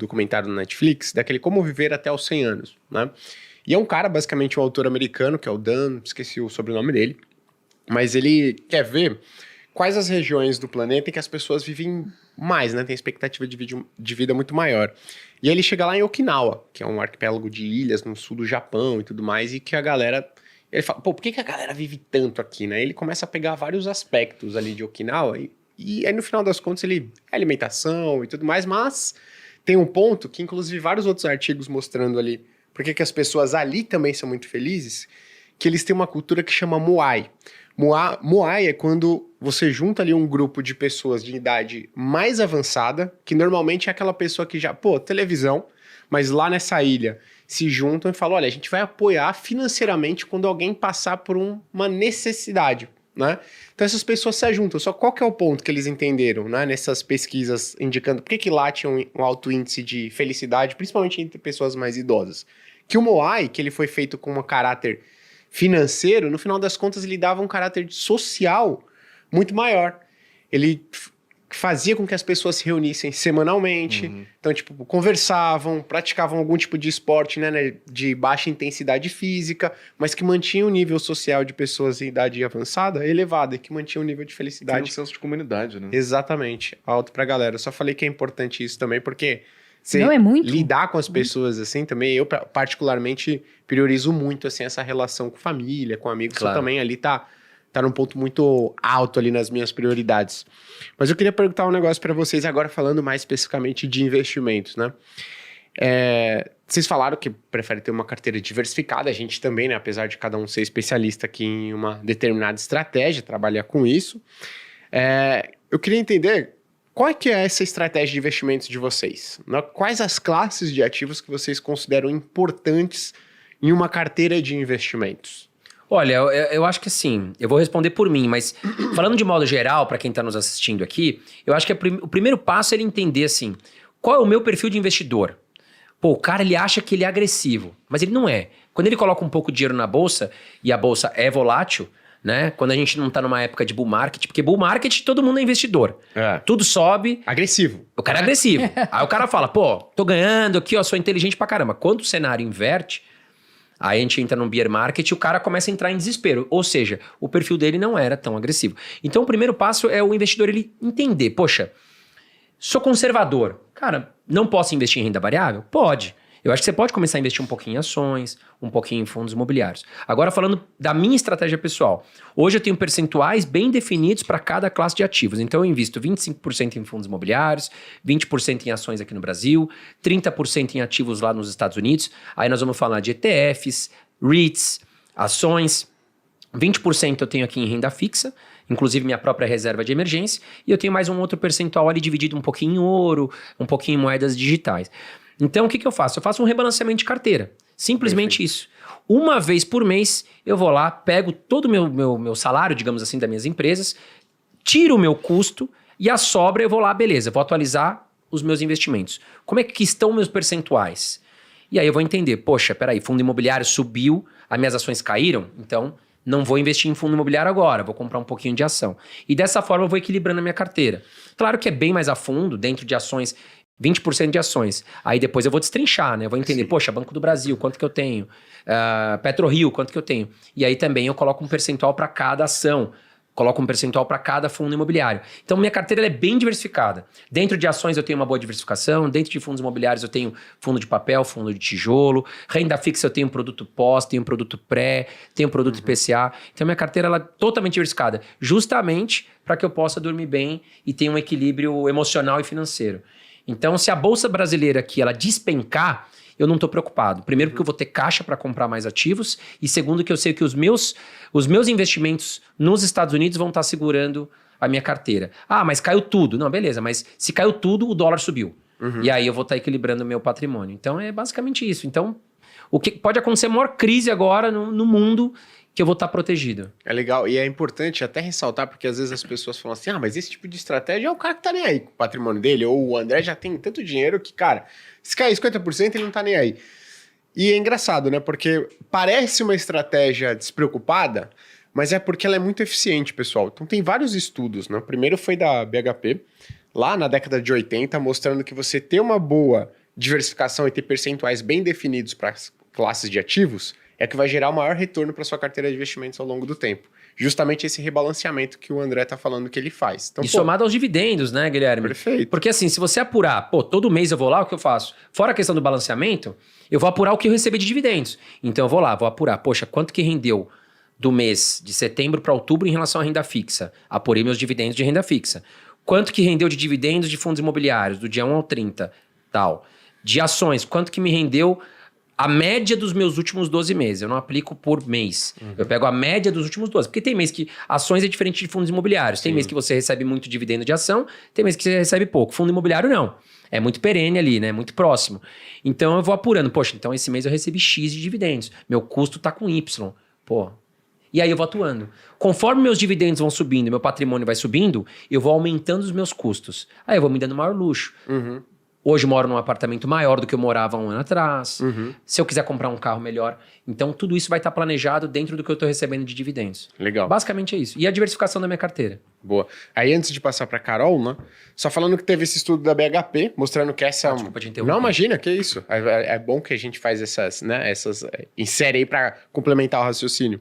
documentário no Netflix, daquele Como Viver até os 100 anos, né? E é um cara, basicamente um autor americano, que é o Dan, esqueci o sobrenome dele, mas ele quer ver quais as regiões do planeta em que as pessoas vivem mais, né? Tem expectativa de vida muito maior. E aí ele chega lá em Okinawa, que é um arquipélago de ilhas no sul do Japão e tudo mais, e que a galera... Ele fala, pô, por que a galera vive tanto aqui, né? Ele começa a pegar vários aspectos ali de Okinawa e aí no final das contas ele... É alimentação e tudo mais, mas tem um ponto que inclusive vários outros artigos mostrando ali por que as pessoas ali também são muito felizes, que eles têm uma cultura que chama Moai. Moai é quando você junta ali um grupo de pessoas de idade mais avançada, que normalmente é aquela pessoa que já, pô, televisão, mas lá nessa ilha se juntam e falam, olha, a gente vai apoiar financeiramente quando alguém passar por uma necessidade, né? Então essas pessoas se juntam, só qual que é o ponto que eles entenderam, né, nessas pesquisas indicando por que lá tinha um alto índice de felicidade, principalmente entre pessoas mais idosas? Que o Moai, que ele foi feito com um caráter financeiro, no final das contas ele dava um caráter social muito maior. Ele fazia com que as pessoas se reunissem semanalmente, então, tipo, conversavam, praticavam algum tipo de esporte, né, de baixa intensidade física, mas que mantinha o nível social de pessoas em idade avançada elevado e que mantinha o nível de felicidade. Tem um senso de comunidade, né? Exatamente, alto pra galera. Eu só falei que é importante isso também, porque Não, é muito. lidar com as pessoas assim também, eu particularmente priorizo muito assim essa relação com família, com amigos, Claro. Isso também ali tá num ponto muito alto ali nas minhas prioridades. Mas eu queria perguntar um negócio para vocês agora falando mais especificamente de investimentos, né? Vocês falaram que preferem ter uma carteira diversificada, a gente também, né? Apesar de cada um ser especialista aqui em uma determinada estratégia, trabalhar com isso. Eu queria entender qual é que é essa estratégia de investimentos de vocês? Quais as classes de ativos que vocês consideram importantes em uma carteira de investimentos? Olha, eu acho que assim, eu vou responder por mim, mas falando de modo geral, para quem está nos assistindo aqui, eu acho que o primeiro passo é ele entender assim, qual é o meu perfil de investidor? Pô, o cara ele acha que ele é agressivo, mas ele não é. Quando ele coloca um pouco de dinheiro na bolsa, e a bolsa é volátil, né? Quando a gente não tá numa época de bull market, porque bull market todo mundo é investidor. Tudo sobe. Agressivo. O cara é agressivo. Aí o cara fala, pô, tô ganhando aqui, ó, sou inteligente pra caramba. Quando o cenário inverte, aí a gente entra num bear market e o cara começa a entrar em desespero. Ou seja, o perfil dele não era tão agressivo. Então o primeiro passo é o investidor ele entender, poxa, sou conservador. Cara, não posso investir em renda variável? Pode. Eu acho que você pode começar a investir um pouquinho em ações, um pouquinho em fundos imobiliários. Agora, falando da minha estratégia pessoal. Hoje eu tenho percentuais bem definidos para cada classe de ativos. Então, eu invisto 25% em fundos imobiliários, 20% em ações aqui no Brasil, 30% em ativos lá nos Estados Unidos. Aí nós vamos falar de ETFs, REITs, ações. 20% eu tenho aqui em renda fixa, inclusive minha própria reserva de emergência. E eu tenho mais um outro percentual ali dividido um pouquinho em ouro, um pouquinho em moedas digitais. Então, o que eu faço? Eu faço um rebalanceamento de carteira. Simplesmente isso. Uma vez por mês, eu vou lá, pego todo o meu salário, digamos assim, das minhas empresas, tiro o meu custo e a sobra eu vou lá, beleza, vou atualizar os meus investimentos. Como é que estão meus percentuais? E aí eu vou entender, poxa, peraí, fundo imobiliário subiu, as minhas ações caíram, então não vou investir em fundo imobiliário agora, vou comprar um pouquinho de ação. E dessa forma eu vou equilibrando a minha carteira. Claro que é bem mais a fundo, dentro de ações, 20% de ações. Aí depois eu vou destrinchar, né? Eu vou entender, poxa, Banco do Brasil, quanto que eu tenho? PetroRio, quanto que eu tenho? E aí também eu coloco um percentual para cada ação. Coloco um percentual para cada fundo imobiliário. Então, minha carteira ela é bem diversificada. Dentro de ações eu tenho uma boa diversificação, dentro de fundos imobiliários eu tenho fundo de papel, fundo de tijolo, renda fixa eu tenho produto pós, tenho produto pré, tenho produto IPCA. Então, minha carteira ela é totalmente diversificada, justamente para que eu possa dormir bem e ter um equilíbrio emocional e financeiro. Então, se a Bolsa Brasileira aqui ela despencar, eu não estou preocupado. Primeiro, porque eu vou ter caixa para comprar mais ativos. E segundo, que eu sei que os meus investimentos nos Estados Unidos vão estar segurando a minha carteira. Ah, mas caiu tudo. Não, beleza. Mas se caiu tudo, o dólar subiu. E aí eu vou estar equilibrando o meu patrimônio. Então, é basicamente isso. Então, o que pode acontecer a maior crise agora no mundo que eu vou estar protegido. É legal. E é importante até ressaltar, porque às vezes as pessoas falam assim, mas esse tipo de estratégia é o cara que tá nem aí com o patrimônio dele, ou o André já tem tanto dinheiro que, cara, se cair 50%, ele não tá nem aí. E é engraçado, né? Porque parece uma estratégia despreocupada, mas é porque ela é muito eficiente, pessoal. Então tem vários estudos, né? O primeiro foi da BHP, lá na década de 80, mostrando que você ter uma boa diversificação e ter percentuais bem definidos para as classes de ativos é que vai gerar o maior retorno para sua carteira de investimentos ao longo do tempo. Justamente esse rebalanceamento que o André tá falando que ele faz. Então, e somado aos dividendos, né, Guilherme? Perfeito. Porque assim, se você apurar, todo mês eu vou lá, o que eu faço? Fora a questão do balanceamento, eu vou apurar o que eu recebi de dividendos. Então eu vou lá, vou apurar, poxa, quanto que rendeu do mês de setembro para outubro em relação à renda fixa? Apurei meus dividendos de renda fixa. Quanto que rendeu de dividendos de fundos imobiliários, do dia 1 ao 30, tal. De ações, quanto que me rendeu a média dos meus últimos 12 meses. Eu não aplico por mês. Eu pego a média dos últimos 12. Porque tem mês que ações é diferente de fundos imobiliários. Tem mês que você recebe muito dividendo de ação, tem mês que você recebe pouco. Fundo imobiliário, não. É muito perene ali, né? Muito próximo. Então, eu vou apurando. Poxa, então esse mês eu recebi X de dividendos. Meu custo tá com Y. Pô. E aí eu vou atuando. Conforme meus dividendos vão subindo, meu patrimônio vai subindo, eu vou aumentando os meus custos. Aí eu vou me dando maior luxo. Hoje eu moro num apartamento maior do que eu morava um ano atrás. Se eu quiser comprar um carro melhor. Então, tudo isso vai estar planejado dentro do que eu estou recebendo de dividendos. Legal. Basicamente é isso. E a diversificação da minha carteira. Boa. Aí, antes de passar para Carol, né? Só falando que teve esse estudo da BHP, mostrando que essa... Desculpa te interromper. Não, imagina, que isso. É bom que a gente faz essas, né? Insere aí para complementar o raciocínio.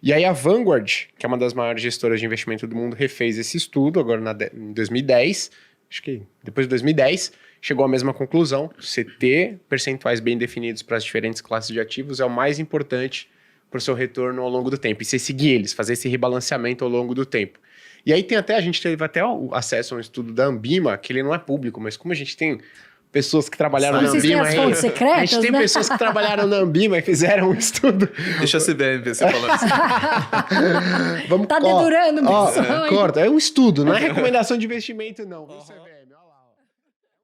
E aí a Vanguard, que é uma das maiores gestoras de investimento do mundo, refez esse estudo agora em 2010. Acho que depois de 2010... chegou à mesma conclusão. Você ter percentuais bem definidos para as diferentes classes de ativos é o mais importante para o seu retorno ao longo do tempo. E você seguir eles, fazer esse rebalanceamento ao longo do tempo. E aí a gente teve até o acesso a um estudo da Ambima, que ele não é público, mas como a gente tem pessoas que trabalharam na Ambima... As fontes secretas, a gente tem né? pessoas que trabalharam na Ambima e fizeram um estudo. Deixa a CBN ver você falando assim. Tá dedurando, pessoal. Corta, é um estudo, não é recomendação de investimento, não. Viu, CBN?